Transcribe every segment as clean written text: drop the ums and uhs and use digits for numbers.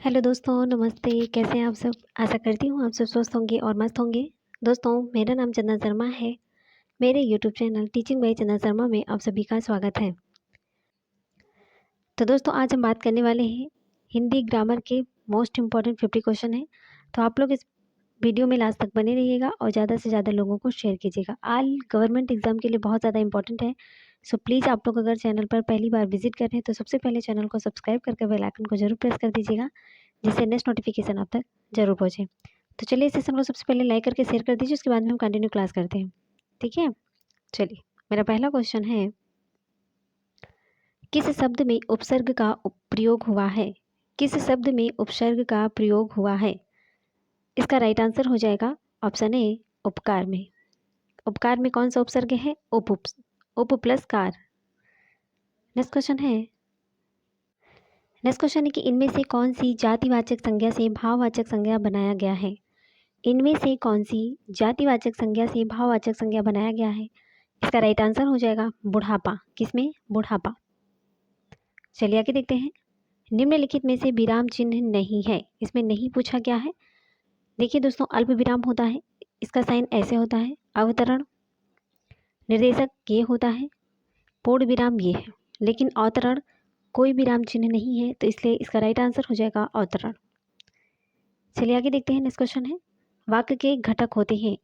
Hello दोस्तों, नमस्ते। कैसे हैं आप सब? आशा करती हूँ आप सब स्वस्थ होंगे और मस्त होंगे। दोस्तों, मेरा नाम चंदन शर्मा है। मेरे यूट्यूब चैनल टीचिंग बाय चंदन शर्मा में आप सभी का स्वागत है। तो दोस्तों, आज हम बात करने वाले हैं हिंदी ग्रामर के मोस्ट इम्पॉर्टेंट 50 क्वेश्चन हैं। तो आप लोग इस वीडियो में लास्ट तक बने रहिएगा और ज़्यादा से ज़्यादा लोगों को शेयर कीजिएगा। ऑल गवर्नमेंट एग्जाम के लिए बहुत ज़्यादा इंपॉर्टेंट है। सो प्लीज़ आप लोग अगर चैनल पर पहली बार विजिट कर रहे हैं तो सबसे पहले चैनल को सब्सक्राइब करके बेल आइकन को जरूर प्रेस कर दीजिएगा, जिससे नेक्स्ट नोटिफिकेशन आप तक जरूर पहुँचे। तो चलिए इस सेशन को सबसे पहले लाइक करके शेयर कर दीजिए, उसके बाद में हम कंटिन्यू क्लास करते हैं। ठीक है, चलिए मेरा पहला क्वेश्चन है, किस शब्द में उपसर्ग का प्रयोग हुआ है? किस शब्द में उपसर्ग का प्रयोग हुआ है? इसका राइट आंसर हो जाएगा ऑप्शन ए, उपकार में। उपकार में कौन सा उपसर्ग है? उप प्लस कार। नेक्स्ट क्वेश्चन है कि इनमें से कौन सी जातिवाचक संज्ञा से भाववाचक संज्ञा बनाया गया है? इनमें से कौन सी जातिवाचक संज्ञा से भाववाचक संज्ञा बनाया गया है? इसका राइट आंसर हो जाएगा बुढ़ापा। किसमें? बुढ़ापा। चलिए आगे देखते हैं। निम्नलिखित में से विराम चिन्ह नहीं है। इसमें नहीं पूछा गया है। देखिए दोस्तों, अल्प विराम होता है, इसका साइन ऐसे होता है। अवतरण निर्देशक ये होता है। पूर्ण विराम ये है, लेकिन अवतरण कोई विराम चिन्ह नहीं है, तो इसलिए इसका राइट आंसर हो जाएगा अवतरण। चलिए आगे देखते हैं। नेक्स्ट क्वेश्चन है, वाक्य के घटक होते हैं।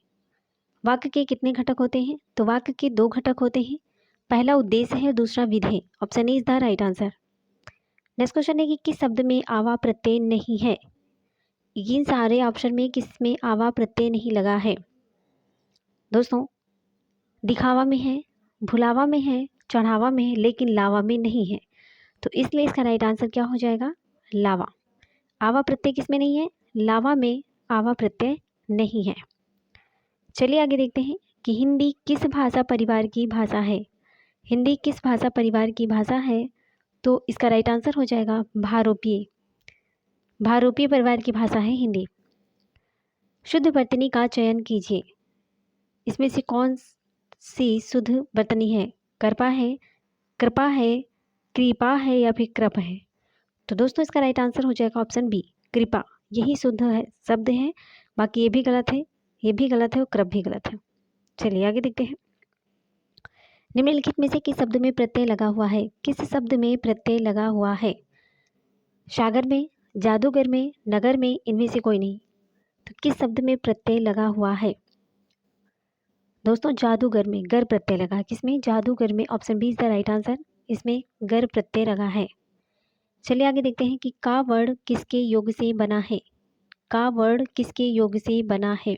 वाक्य के कितने घटक होते हैं? तो वाक्य के 2 घटक होते हैं। पहला उद्देश्य है और दूसरा विधि है। Option A is the right answer. Next question है कि किस शब्द में आवा प्रत्यय नहीं है? इन सारे ऑप्शन में किस में आवा प्रत्यय नहीं लगा है? दोस्तों, दिखावा में है, भुलावा में है, चढ़ावा में है, लेकिन लावा में नहीं है। तो इसलिए इसका राइट आंसर क्या हो जाएगा? लावा। आवा प्रत्यय किस में नहीं है? लावा में आवा प्रत्यय नहीं है। चलिए आगे देखते हैं कि हिंदी किस भाषा परिवार की भाषा है? हिंदी किस भाषा परिवार की भाषा है? तो इसका राइट आंसर हो जाएगा भारोपीय। भारोपीय परिवार की भाषा है हिंदी। शुद्ध वर्तनी का चयन कीजिए। इसमें से कौन सी शुद्ध वर्तनी है? कृपा है, कृपा है, कृपा है या फिर कृप है? तो दोस्तों, इसका राइट आंसर हो जाएगा ऑप्शन बी, कृपा। यही शुद्ध है शब्द है, बाकी ये भी गलत है, ये भी गलत है और कृप भी गलत है। चलिए आगे देखते हैं। निम्नलिखित में से किस शब्द में प्रत्यय लगा हुआ है? किस शब्द में प्रत्यय लगा हुआ है? सागर में, जादूगर में, नगर में, इनमें से कोई नहीं। तो किस शब्द में प्रत्यय लगा हुआ है? दोस्तों, जादूगर में गर प्रत्यय लगा है। किसमें? जादूगर में। Option B is the right answer. इसमें गर प्रत्यय लगा है। चलिए आगे देखते हैं कि का वर्ड किसके योग से बना है? का वर्ड किसके योग से बना है?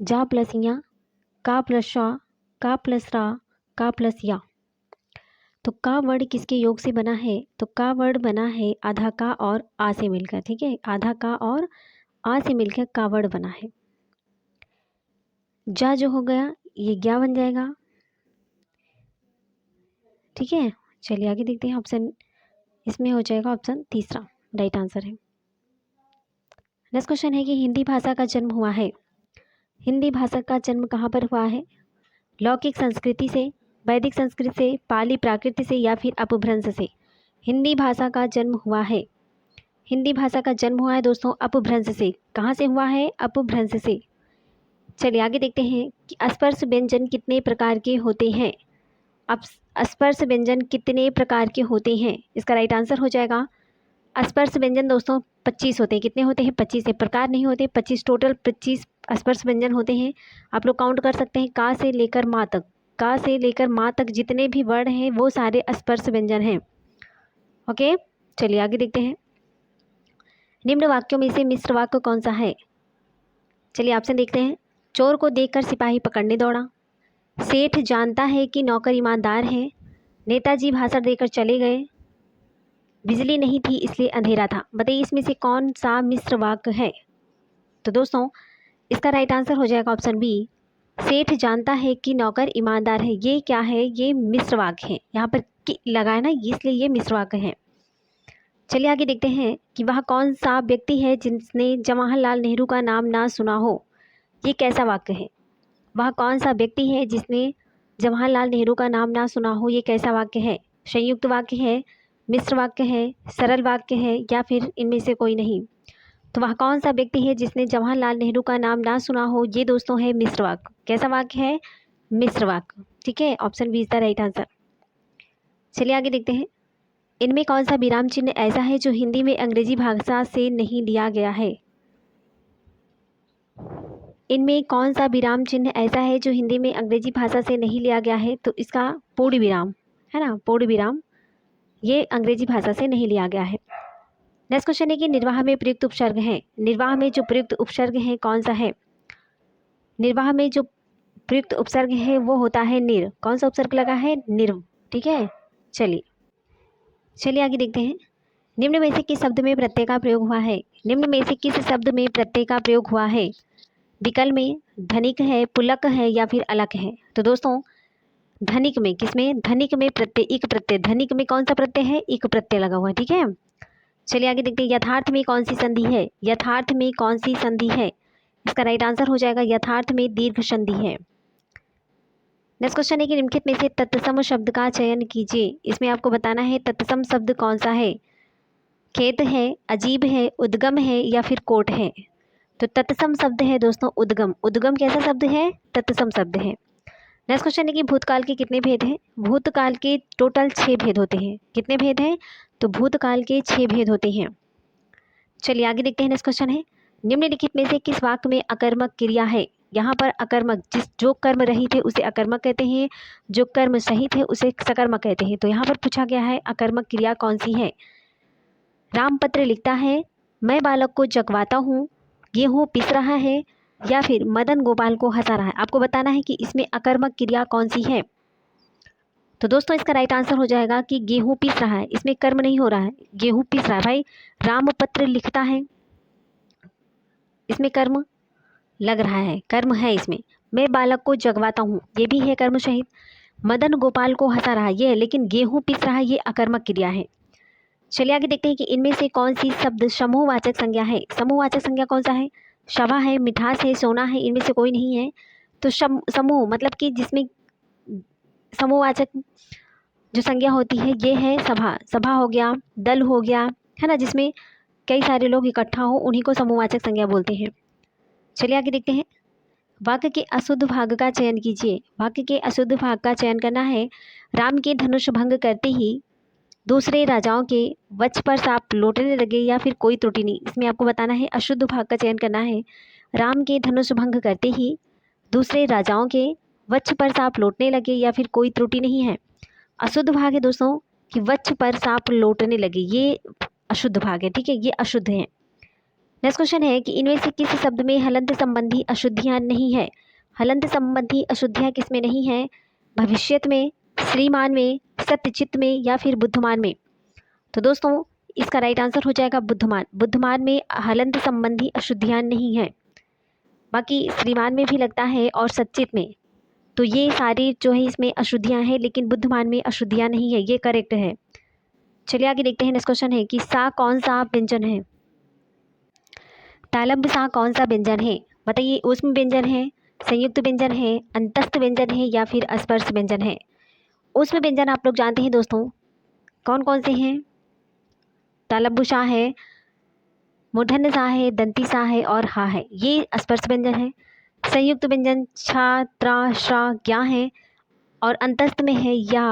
जा प्लस या, का प्लस शा, का प्लस रा, का प्लस या। तो का वर्ड किसके योग से बना है? तो का वर्ड बना है आधा का और आ से मिलकर। ठीक है, आधा का और आ से मिलकर का वर्ड बना है। जा जो हो गया ये ज्ञा बन जाएगा। ठीक है, चलिए आगे देखते हैं। ऑप्शन इसमें हो जाएगा ऑप्शन तीसरा राइट आंसर है। नेक्स्ट क्वेश्चन है कि हिंदी भाषा का जन्म हुआ है। हिंदी भाषा का जन्म कहाँ पर हुआ है? लौकिक संस्कृति से, वैदिक संस्कृत से, पाली प्राकृत से या फिर अपभ्रंश से? हिंदी भाषा का जन्म हुआ है। हिंदी भाषा का जन्म हुआ है दोस्तों अपभ्रंश से। कहाँ से हुआ है? अपभ्रंश से। चलिए आगे देखते हैं कि स्पर्श व्यंजन कितने प्रकार के होते हैं। अब स्पर्श व्यंजन कितने प्रकार के होते हैं? इसका राइट आंसर हो जाएगा स्पर्श व्यंजन दोस्तों 25 होते हैं। कितने होते हैं? 25 है, प्रकार नहीं होते। 25 टोटल 25 स्पर्श व्यंजन होते हैं। आप लोग काउंट कर सकते हैं, का से लेकर माँ तक। का से लेकर माँ तक जितने भी वर्ड हैं वो सारे स्पर्श व्यंजन हैं। ओके, चलिए आगे देखते हैं। निम्न वाक्यों में से मिश्र वाक्य कौन सा है? चलिए ऑप्शन देखते हैं। चोर को देखकर सिपाही पकड़ने दौड़ा, सेठ जानता है कि नौकर ईमानदार है, नेताजी भाषण देकर चले गए, बिजली नहीं थी इसलिए अंधेरा था। बताइए इसमें से कौन सा मिश्र वाक्य है? तो दोस्तों, इसका राइट आंसर हो जाएगा ऑप्शन बी, सेठ जानता है कि नौकर ईमानदार है। ये क्या है? ये मिश्र वाक्य है। यहाँ पर कि लगा है ना, इसलिए ये मिश्र वाक्य है। चलिए आगे देखते हैं कि वह कौन सा व्यक्ति है जिसने जवाहरलाल नेहरू का नाम ना सुना हो। ये कैसा वाक्य है? वह कौन सा व्यक्ति है जिसने जवाहरलाल नेहरू का नाम ना सुना हो? ये कैसा वाक्य है? संयुक्त वाक्य है, मिश्र वाक्य है, सरल वाक्य है, या फिर इनमें से कोई नहीं। तो वह कौन सा व्यक्ति है जिसने जवाहरलाल नेहरू का नाम ना सुना हो? ये दोस्तों है मिश्र वाक्य। कैसा वाक्य है? मिश्र वाक्य। ठीक है, option B is the right answer. चलिए आगे देखते हैं। इनमें कौन सा विराम चिन्ह ऐसा है जो हिंदी में अंग्रेजी भाषा से नहीं लिया गया है? इनमें कौन सा विराम चिन्ह ऐसा है जो हिंदी में अंग्रेजी भाषा से नहीं लिया गया है? तो इसका पूर्ण विराम है ना, पूर्ण विराम ये अंग्रेजी भाषा से नहीं लिया गया है। नेक्स्ट क्वेश्चन है कि निर्वाह में प्रयुक्त उपसर्ग है। निर्वाह में जो प्रयुक्त उपसर्ग है कौन सा है? निर्वाह में जो प्रयुक्त उपसर्ग है वो होता है निर। कौन सा उपसर्ग लगा है? निर्व। ठीक है, चलिए आगे देखते हैं। निम्न में से किस शब्द में प्रत्यय का प्रयोग हुआ है? निम्न में से किस शब्द में प्रत्यय का प्रयोग हुआ है? विकल्प में धनिक है, पुलक है, या फिर अलक है? तो दोस्तों धनिक में, किसमें? धनिक में प्रत्यय इक प्रत्यय। धनिक में कौन सा प्रत्यय है? इक प्रत्यय लगा हुआ है। ठीक है, चलिए आगे देखते हैं। यथार्थ में कौन सी संधि है? यथार्थ में कौन सी संधि है? इसका राइट आंसर हो जाएगा यथार्थ में दीर्घ संधि है। नेक्स्ट क्वेश्चन है कि निम्नलिखित में से तत्सम शब्द का चयन कीजिए। इसमें आपको बताना है तत्सम शब्द कौन सा है। खेत है, अजीब है, उद्गम है, या फिर कोट है? तो तत्सम शब्द है दोस्तों उद्गम। उद्गम कैसा शब्द है? तत्सम शब्द है। नेक्स्ट क्वेश्चन है कि भूतकाल के कितने भेद हैं? भूतकाल के टोटल 6 भेद होते हैं। कितने भेद हैं? तो भूतकाल के 6 भेद होते हैं। चलिए आगे देखते हैं। नेक्स्ट क्वेश्चन है निम्नलिखित में से किस वाक्य में अकर्मक क्रिया है? यहाँ पर अकर्मक, जो कर्म रहित है उसे अकर्मक कहते हैं, जो कर्म सहित है उसे सकर्मक कहते हैं। तो यहाँ पर पूछा गया है अकर्मक क्रिया कौन सी है? राम पत्र लिखता है, मैं बालक को जगवाता हूँ, गेहूँ पिस रहा है, या फिर मदन गोपाल को हंसा रहा है। आपको बताना है कि इसमें अकर्मक क्रिया कौन सी है। तो दोस्तों इसका राइट आंसर हो जाएगा कि गेहूँ पिस रहा है। इसमें कर्म नहीं हो रहा है, गेहूँ पिस रहा है। भाई राम पत्र लिखता है, इसमें कर्म लग रहा है, कर्म है इसमें। मैं बालक को जगवाता हूँ, ये भी है कर्म सहित। मदन गोपाल को हंसा रहा है ये है, लेकिन गेहूँ पिस रहा है ये अकर्मक क्रिया है। चलिए आगे देखते हैं कि इनमें से कौन सी शब्द समूहवाचक संज्ञा है। समूहवाचक संज्ञा कौन सा है? सभा है, मिठास है, सोना है, इनमें से कोई नहीं है। तो समूह मतलब कि जिसमें समूहवाचक जो संज्ञा होती है ये है सभा। सभा हो गया, दल हो गया, है ना, जिसमें कई सारे लोग इकट्ठा हो उन्हीं को समूहवाचक संज्ञा बोलते हैं। चलिए आगे देखते हैं। वाक्य के अशुद्ध भाग का चयन कीजिए। वाक्य के अशुद्ध भाग का चयन करना है। राम के धनुष भंग करते ही दूसरे राजाओं के वक्ष पर सांप लौटने लगे, या फिर कोई त्रुटि नहीं। इसमें आपको बताना है अशुद्ध भाग का चयन करना है। राम के धनुष भंग करते ही दूसरे राजाओं के वक्ष पर सांप लौटने लगे, या फिर कोई त्रुटि नहीं है। अशुद्ध भाग है दोस्तों कि वक्ष पर सांप लौटने लगे, ये अशुद्ध भाग है। ठीक है, ये अशुद्ध है। नेक्स्ट क्वेश्चन है कि इनमें से किस शब्द में हलंत संबंधी अशुद्धियां नहीं है? हलंत संबंधी अशुद्धियां किसमें नहीं है? भविष्यत में, श्रीमान में, सत्यचित में, या फिर बुद्धमान में? तो दोस्तों इसका राइट आंसर हो जाएगा बुद्धमान। बुद्धमान में हलंत संबंधी अशुद्धियां नहीं है, बाकी श्रीमान में भी लगता है और सच्चित में। तो ये सारी जो है इसमें अशुद्धियां हैं, लेकिन बुद्धमान में अशुद्धियां नहीं है, ये करेक्ट है। चलिए आगे देखते हैं। नेक्स्ट क्वेश्चन है कि सा कौन सा व्यंजन है? तालब्य सा कौन सा व्यंजन है? बताइए, ऊष्म व्यंजन है, संयुक्त व्यंजन है, अंतस्थ व्यंजन है, या फिर स्पर्श व्यंजन है? ऊष्म व्यंजन आप लोग जानते हैं दोस्तों कौन कौन से हैं? तालब्य सा है, मूर्धन्य सा है, दंती सा है, और हा है, ये स्पर्श व्यंजन है। संयुक्त व्यंजन छा, त्रा, श्रा, ज्ञा है, और अंतस्थ में है या,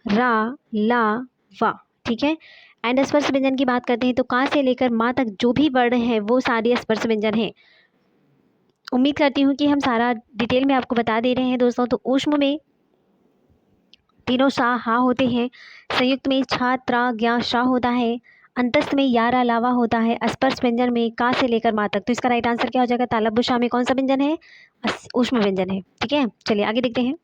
रा, ला, वा। ठीक है, एंड स्पर्श व्यंजन की बात करते हैं तो का से लेकर माँ तक जो भी वर्ण है वो सारे स्पर्श व्यंजन है। उम्मीद करती हूँ कि हम सारा डिटेल में आपको बता दे रहे हैं दोस्तों। तो ऊष्म में तीनों सा हा होते हैं, संयुक्त में छा, त्रा, ज्ञा, श्रा होता है, अंतस्थ में या, रा, लावा होता है, स्पर्श व्यंजन में का से लेकर माँ तक। तो इसका राइट आंसर क्या हो जाएगा? तालब्य शा में कौन सा व्यंजन है? ऊष्म व्यंजन है। ठीक है, चलिए आगे देखते हैं।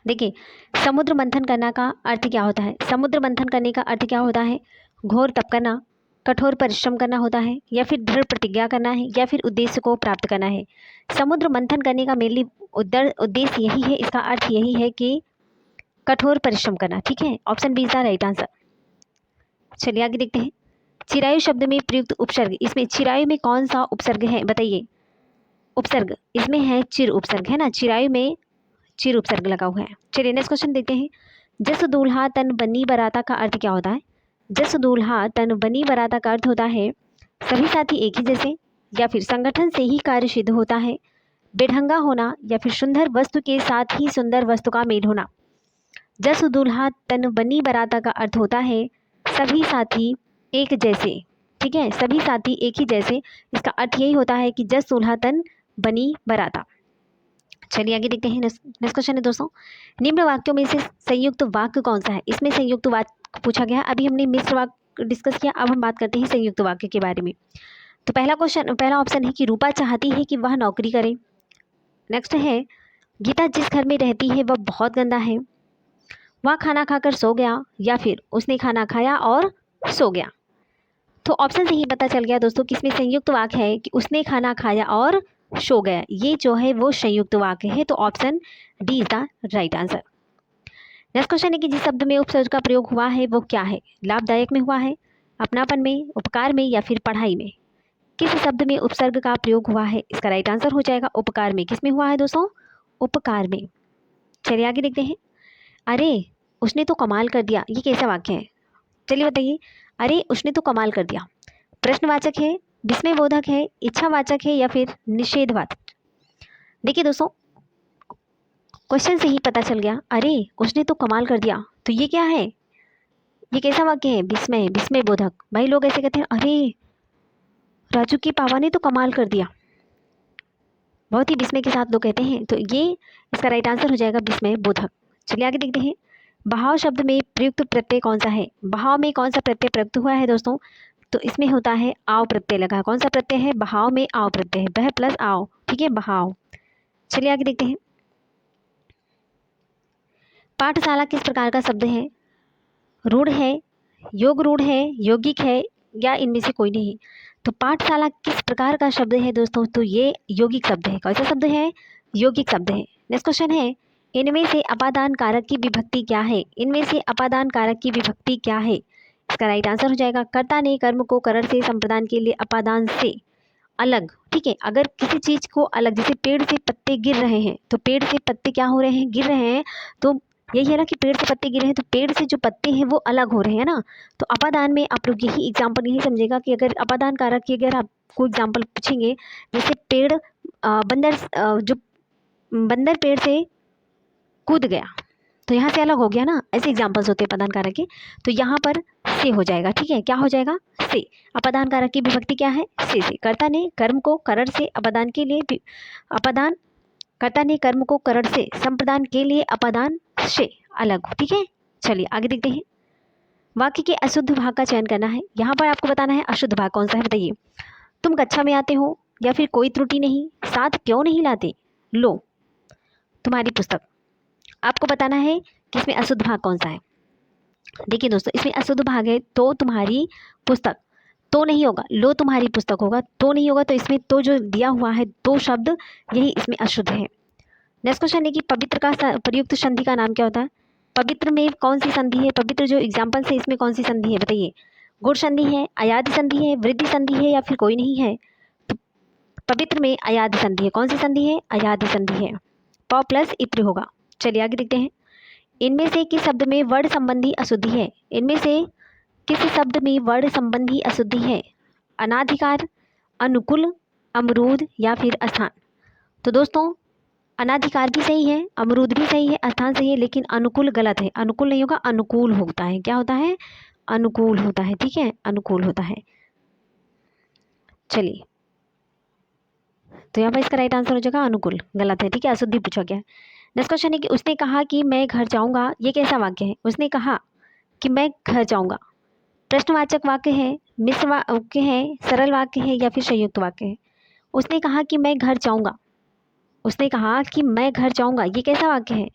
देखिए, समुद्र मंथन करना का अर्थ क्या होता है? समुद्र मंथन करने का अर्थ क्या होता है? घोर तप करना, कठोर परिश्रम करना होता है, या फिर दृढ़ प्रतिज्ञा करना है, या फिर उद्देश्य को प्राप्त करना है। समुद्र मंथन करने का मेनली उद्देश्य यही है, इसका अर्थ यही है कि कठोर परिश्रम करना। ठीक है, option B is the right answer. चलिए आगे देखते हैं। चिरायु शब्द में प्रयुक्त उपसर्ग, इसमें चिरायु में कौन सा उपसर्ग है? बताइए। उपसर्ग इसमें है चिर उपसर्ग, है ना, चिरायु में चिर उपसर्ग लगा हुआ है। चलिए नेक्स्ट क्वेश्चन देखते हैं। जस दूल्हा तन बन्नी बराता का अर्थ क्या होता है? जस दूल्हा तन बनी बराता का अर्थ होता है सभी साथी एक ही जैसे, या फिर संगठन से ही कार्य सिद्ध होता है, बेढंगा होना, या फिर सुंदर वस्तु के साथ ही सुंदर वस्तु का मेल होना। जस दूल्हा तन बनी बराता का अर्थ होता है सभी साथी एक जैसे, ठीक है, सभी साथी एक ही जैसे। इसका अर्थ यही होता है कि जस दूल्हा तन बनी बराता। चलिए आगे देखते हैं। नेक्स्ट क्वेश्चन है दोस्तों, निम्न वाक्यों में से संयुक्त वाक्य कौन सा है? इसमें संयुक्त वाक्य पूछा गया। अभी हमने मिश्र वाक्य डिस्कस किया, अब हम बात करते हैं संयुक्त वाक्य के बारे में। तो पहला ऑप्शन है कि रूपा चाहती है कि वह नौकरी करे। नेक्स्ट है गीता जिस घर में रहती है वह बहुत गंदा है। वह खाना खाकर सो गया, या फिर उसने खाना खाया और सो गया। तो ऑप्शन से ही पता चल गया दोस्तों कि इसमें संयुक्त वाक्य है कि उसने खाना खाया और सो गया। ये जो है वो संयुक्त वाक्य है, तो option D is the right answer. Next question है कि जिस शब्द में उपसर्ग का प्रयोग हुआ है वो क्या है? लाभदायक में हुआ है, अपनापन में, उपकार में, या फिर पढ़ाई में? किस शब्द में उपसर्ग का प्रयोग हुआ है? इसका राइट आंसर हो जाएगा उपकार में। किस में हुआ है दोस्तों? उपकार में। चलिए आगे देखते हैं। अरे उसने तो कमाल कर दिया, ये कैसा वाक्य है? चलिए बताइए। अरे उसने तो कमाल कर दिया प्रश्नवाचक है, विस्मयबोधक है, इच्छावाचक है, या फिर निषेधवाचक? देखिए दोस्तों, क्वेश्चन से ही पता चल गया, अरे उसने तो कमाल कर दिया, तो ये क्या है? ये कैसा वाक्य है? विस्मयबोधक। भाई लोग ऐसे कहते हैं, अरे राजू की पापा ने तो कमाल कर दिया, बहुत ही विस्मय के साथ लोग कहते हैं, तो ये इसका राइट आंसर हो जाएगा विस्मयबोधक। चलिए आगे देखते हैं। भाव शब्द में प्रयुक्त प्रत्यय कौन सा है? भाव में कौन सा प्रत्यय प्रयुक्त हुआ है दोस्तों? तो इसमें होता है आव प्रत्यय लगा है। कौन सा प्रत्यय है? भाव में आव प्रत्यय है, बह प्लस आव, ठीक है, भाव। चलिए आगे देखते हैं। पाठशाला किस प्रकार का शब्द है? रूढ़ है, योग रूढ़ है, यौगिक है, या इनमें से कोई नहीं? तो पाठशाला किस प्रकार का शब्द है दोस्तों? तो ये यौगिक शब्द है। कौन सा शब्द है? यौगिक शब्द है। नेक्स्ट क्वेश्चन है, इनमें से अपादान कारक की विभक्ति क्या है? इनमें से अपादान कारक की विभक्ति क्या है? इसका राइट आंसर हो जाएगा कर्ता ने कर्म को करण से संप्रदान के लिए अपादान से अलग, ठीक है। अगर किसी चीज को अलग, जैसे पेड़ से पत्ते गिर रहे हैं, तो पेड़ से पत्ते क्या हो रहे हैं? गिर रहे हैं। तो यही है ना कि पेड़ से पत्ते गिरे हैं, तो पेड़ से जो पत्ते हैं वो अलग हो रहे हैं ना। तो अपादान में आप लोग यही एग्जाम्पल यही समझेगा कि अगर अपादान कारक की अगर आपको एग्जाम्पल पूछेंगे, जैसे पेड़ जो बंदर पेड़ से कूद गया, तो यहाँ से अलग हो गया ना, ऐसे एग्जाम्पल्स होते हैं अपादान कारक के। तो यहाँ पर से हो जाएगा, ठीक है, क्या हो जाएगा? से। अपादान कारक की विभक्ति क्या है? से। कर्ता ने कर्म को करण से अपादान के लिए अपादान, कर्ता ने कर्म को करण से संप्रदान के लिए अपादान से अलग, ठीक है। चलिए आगे देखते हैं। वाक्य के अशुद्ध भाग का चयन करना है। यहाँ पर आपको बताना है अशुद्ध भाग कौन सा है, बताइए। तुम कक्षा में आते हो, या फिर कोई त्रुटि नहीं, साथ क्यों नहीं लाते, लो तुम्हारी पुस्तक। आपको बताना है कि इसमें अशुद्ध भाग कौन सा है। देखिए दोस्तों, इसमें अशुद्ध भाग है तो तुम्हारी पुस्तक, तो नहीं होगा, लो तुम्हारी पुस्तक होगा, तो नहीं होगा। तो इसमें तो जो दिया हुआ है दो शब्द, यही इसमें अशुद्ध है। नेक्स्ट क्वेश्चन है कि पवित्र का प्रयुक्त संधि का नाम क्या होता है? पवित्र में कौन सी संधि है? पवित्र जो एग्जाम्पल है इसमें कौन सी संधि है, बताइए। गुण संधि है, अयादि संधि है, वृद्धि संधि है, या फिर कोई नहीं है? तो पवित्र में अयादि संधि है। कौन सी संधि है? अयादि संधि है, प प्लस इत्र होगा। चलिए आगे देखते हैं। इनमें से किस शब्द में वर्ण संबंधी अशुद्धि है? इनमें से किस शब्द में वर्ण संबंधी अशुद्धि है? अनाधिकार, अनुकूल, अमरूद, या फिर स्थान? तो दोस्तों, अनाधिकार भी सही है, अमरूद भी सही है, स्थान सही है, लेकिन अनुकूल गलत है। अनुकूल नहीं होगा, अनुकूल होता है। क्या होता है? अनुकूल होता है, ठीक है, अनुकूल होता है। चलिए, तो यहाँ पर इसका राइट आंसर हो जाएगा अनुकूल, गलत है, ठीक है, अशुद्धि पूछा गया है। नेक्स्ट क्वेश्चन है कि उसने कहा कि मैं घर जाऊंगा, ये कैसा वाक्य है? उसने कहा कि मैं घर जाऊंगा, प्रश्नवाचक वाक्य है, मिश्र वाक्य है, सरल वाक्य है, या फिर संयुक्त वाक्य है? उसने कहा कि मैं घर जाऊंगा, उसने कहा कि मैं घर जाऊंगा, ये कैसा वाक्य है?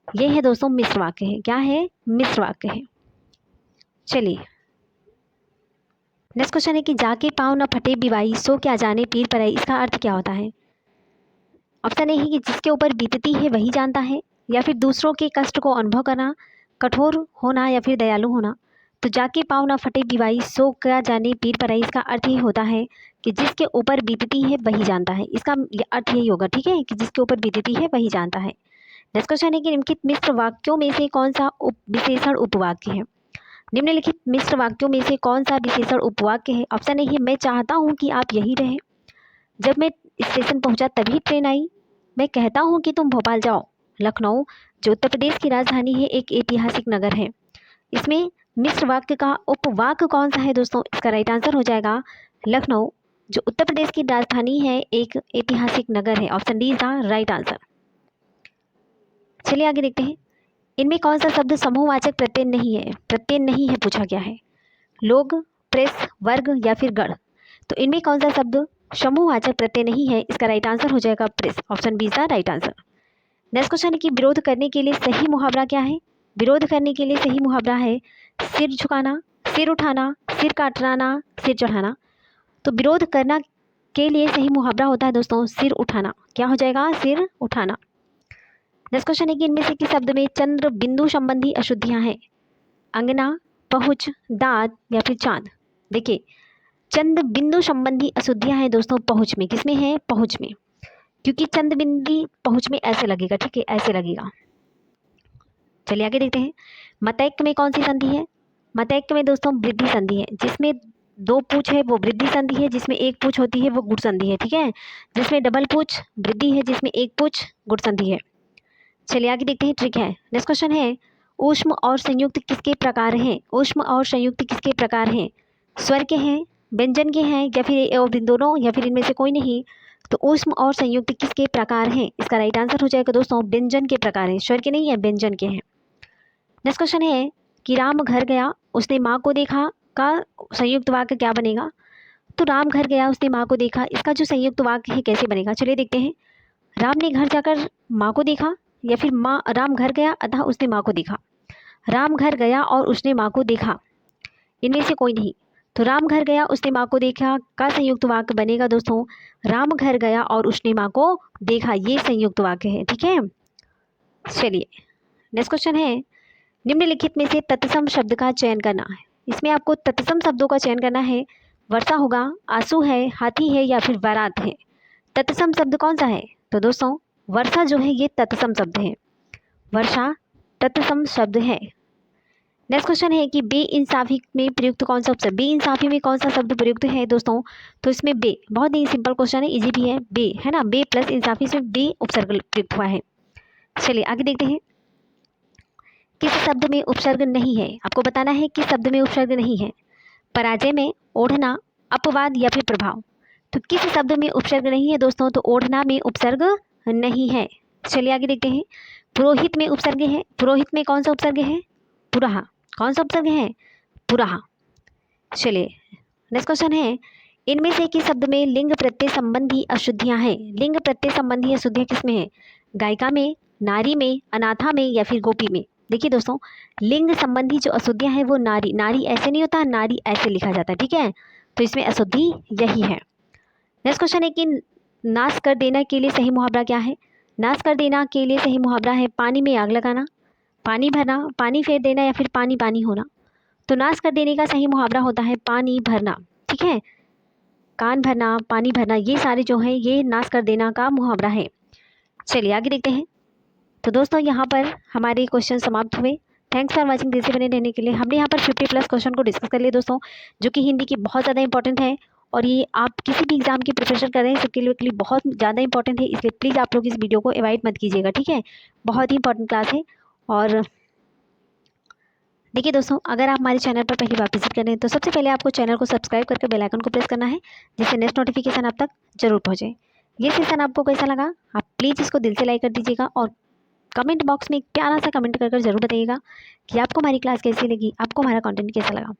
ये है दोस्तों मिश्र वाक्य है। क्या है? मिश्र वाक्य है। चलिए नेक्स्ट क्वेश्चन है कि जाके पाँव न फटे बिवाई, सो क्या जाने पीर पराई, इसका अर्थ क्या होता है? ऑप्शन ए है कि जिसके ऊपर बीतती है वही जानता है, या फिर दूसरों के कष्ट को अनुभव करना, कठोर होना, या फिर दयालु होना। तो जाके पाँव ना फटे बिवाई, सो क्या जाने पीर पराई, इसका अर्थ ये होता है कि जिसके ऊपर बीतती है वही जानता है। इसका अर्थ यही होगा, ठीक है, कि जिसके ऊपर बीतती है वही जानता है। नेक्स्ट क्वेश्चन है कि निम्नलिखित मिश्र वाक्यों में से कौन सा विशेषण उपवाक्य है? निम्नलिखित मिश्र वाक्यों में से कौन सा विशेषण उपवाक्य है? ऑप्शन ए है मैं चाहता हूँ कि आप यहीं रहें, जब मैं स्टेशन पहुंचा तभी ट्रेन आई, मैं कहता हूँ कि तुम भोपाल जाओ। लखनऊ जो उत्तर प्रदेश की राजधानी है एक ऐतिहासिक नगर है। इसमें मिश्र वाक्य का उपवाक्य कौन सा है दोस्तों? इसका राइट आंसर हो जाएगा लखनऊ जो उत्तर प्रदेश की राजधानी है एक ऐतिहासिक नगर है। Option D is the right answer. चलिए आगे देखते हैं। इनमें कौन सा शब्द समूहवाचक प्रत्यय नहीं है? प्रत्यय नहीं है पूछा गया है। लोग, प्रेस, वर्ग या फिर गण। तो इनमें कौन सा शब्द समूहवाचक प्रत्यय नहीं है? इसका राइट आंसर हो जाएगा press. Option B is the right answer. Next question है कि विरोध करने के लिए सही मुहावरा क्या है? विरोध करने के लिए सही मुहावरा है सिर झुकाना, सिर उठाना, सिर काटना, सिर चढ़ाना। तो विरोध करना के लिए सही मुहावरा होता है दोस्तों सिर उठाना। क्या हो जाएगा? सिर उठाना। नेक्स्ट क्वेश्चन है कि इनमें से किस शब्द में चंद्र बिंदु संबंधी अशुद्धियां हैं? अंगना, पहुँच, दांत या फिर चांद। देखिए चंद बिंदु संबंधी अशुद्धियां हैं दोस्तों पहुँच में। किसमें है? पहुँच में, क्योंकि चंद बिंदी पहुँच में ऐसे लगेगा, ठीक है, ऐसे लगेगा। चलिए आगे देखते हैं। मतैक्य में कौन सी संधि है? मतैक्य में दोस्तों वृद्धि संधि है। जिसमें दो पूछ है वो वृद्धि संधि है, जिसमें एक पूछ होती है वो गुण संधि है, ठीक है। जिसमें डबल पूछ वृद्धि है, जिसमें एक पूछ गुण संधि है। चलिए आगे देखते हैं, ट्रिक है। नेक्स्ट क्वेश्चन है ऊष्म और संयुक्त किसके प्रकार हैं? ऊष्म और संयुक्त किसके प्रकार हैं? स्वर के हैं, व्यंजन के हैं या फिर दोनों या फिर इनमें से कोई नहीं? तो ऊष्म और संयुक्त किसके प्रकार हैं? इसका राइट आंसर हो जाएगा दोस्तों व्यंजन के प्रकार हैं, स्वर के नहीं है, व्यंजन के हैं। नेक्स्ट क्वेश्चन है कि राम घर गया उसने माँ को देखा का संयुक्त वाक्य क्या बनेगा? तो राम घर गया उसने माँ को देखा, इसका जो संयुक्त वाक्य है कैसे बनेगा? चलिए देखते हैं। राम ने घर जाकर माँ को देखा या फिर राम घर गया अतः उसने माँ को देखा। राम घर गया और उसने माँ को देखा, इनमें से कोई नहीं। तो राम घर गया उसने माँ को देखा का संयुक्त वाक्य बनेगा दोस्तों राम घर गया और उसने माँ को देखा, ये संयुक्त वाक्य है, ठीक है। चलिए नेक्स्ट क्वेश्चन है निम्नलिखित में से तत्सम शब्द का चयन करना है। इसमें आपको तत्सम शब्दों का चयन करना है। वर्षा होगा, आंसू है, हाथी है या फिर बारात है। तत्सम शब्द कौन सा है? तो दोस्तों वर्षा जो है ये तत्सम शब्द है, वर्षा तत्सम शब्द है। नेक्स्ट क्वेश्चन है कि बेइंसाफी में प्रयुक्त कौन सा उपसर्ग? बेइंसाफी में कौन सा शब्द प्रयुक्त है दोस्तों? तो इसमें बे, बहुत ही सिंपल क्वेश्चन है, इजी भी है, बे है ना, बे प्लस इंसाफी से बे उपसर्ग प्रयुक्त हुआ है। चलिए आगे देखते हैं। किस शब्द में उपसर्ग नहीं है? आपको बताना है किस शब्द में उपसर्ग नहीं है। पराजय में, ओढ़ना, अपवाद या फिर प्रभाव। तो किस शब्द में उपसर्ग नहीं है दोस्तों? तो ओढ़ना में उपसर्ग नहीं है। चलिए आगे देखते हैं। पुरोहित में उपसर्ग है। पुरोहित में कौन सा उपसर्ग है? पुरहा। कौन सा उपसर्ग है? पुरहा। चलिए नेक्स्ट क्वेश्चन है इनमें से किस शब्द में लिंग प्रत्यय संबंधी अशुद्धियां हैं? लिंग प्रत्यय संबंधी अशुद्धियां किसमें है? गायिका में, नारी में, अनाथा में या फिर गोपी में। देखिए दोस्तों लिंग संबंधी जो अशुद्धियां हैं वो नारी, नारी ऐसे नहीं होता, नारी ऐसे लिखा जाता है, ठीक है। तो इसमें अशुद्धि यही है। नेक्स्ट क्वेश्चन है कि नाश कर देना के लिए सही मुहावरा क्या है? नाश कर देना के लिए सही मुहावरा है पानी में आग लगाना, पानी भरना, पानी फेर देना या फिर पानी पानी होना। तो नाश कर देने का सही मुहावरा होता है पानी भरना, ठीक है। कान भरना, पानी भरना, ये सारे जो हैं ये नाश कर देना का मुहावरा है। चलिए आगे देखते हैं। तो दोस्तों यहाँ पर हमारे क्वेश्चन समाप्त हुए। Thanks for watching. देश से बने रहने के लिए हमने यहाँ पर 50+ क्वेश्चन को डिस्कस कर लिए दोस्तों, जो कि हिंदी की बहुत ज़्यादा इंपॉर्टेंट है और ये आप किसी भी एग्जाम की प्रिपरेशन कर रहे हैं सबके लिए बहुत ज़्यादा इंपॉर्टेंट है। इसलिए प्लीज़ आप लोग इस वीडियो को अवॉइड मत कीजिएगा, ठीक है। बहुत ही इंपॉर्टेंट क्लास है। और देखिए दोस्तों अगर आप हमारे चैनल पर पहली बार विजिट कर रहे हैं तो सबसे पहले आपको चैनल को सब्सक्राइब करके बेल आइकन को प्रेस करना है, जिससे नेक्स्ट नोटिफिकेशन आप तक जरूर पहुँचे। ये सेशन आपको कैसा लगा आप प्लीज़ इसको दिल से लाइक कर दीजिएगा और कमेंट बॉक्स में एक प्यारा सा कमेंट कर जरूर बताइएगा कि आपको हमारी क्लास कैसी लगी, आपको हमारा कंटेंट कैसा लगा।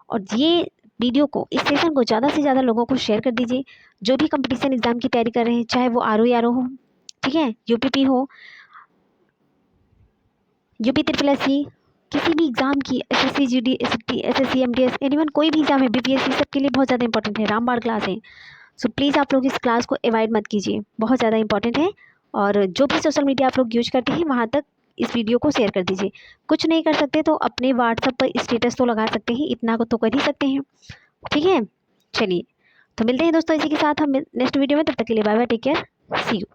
और ये वीडियो को, इस सेशन को ज़्यादा से ज़्यादा लोगों को शेयर कर दीजिए जो भी कंपटीशन एग्जाम की तैयारी कर रहे हैं, चाहे वो RO हो, ठीक है, UPP हो, UP SSC, किसी भी एग्जाम की, SSC GD, SSC MDS, anyone कोई भी एग्जाम है, BPSC, सबके लिए बहुत ज़्यादा इंपॉर्टेंट है, रामबाण क्लास है। सो प्लीज़ आप लोग इस क्लास को अवॉइड मत कीजिए, बहुत ज़्यादा इंपॉर्टेंट है। और जो भी सोशल मीडिया आप लोग यूज करते हैं वहाँ तक इस वीडियो को शेयर कर दीजिए। कुछ नहीं कर सकते तो अपने व्हाट्सएप पर स्टेटस तो लगा सकते हैं, इतना तो कर ही सकते हैं, ठीक है। चलिए तो मिलते हैं दोस्तों इसी के साथ हम नेक्स्ट वीडियो में, तब तक के लिए bye bye, take care, see you.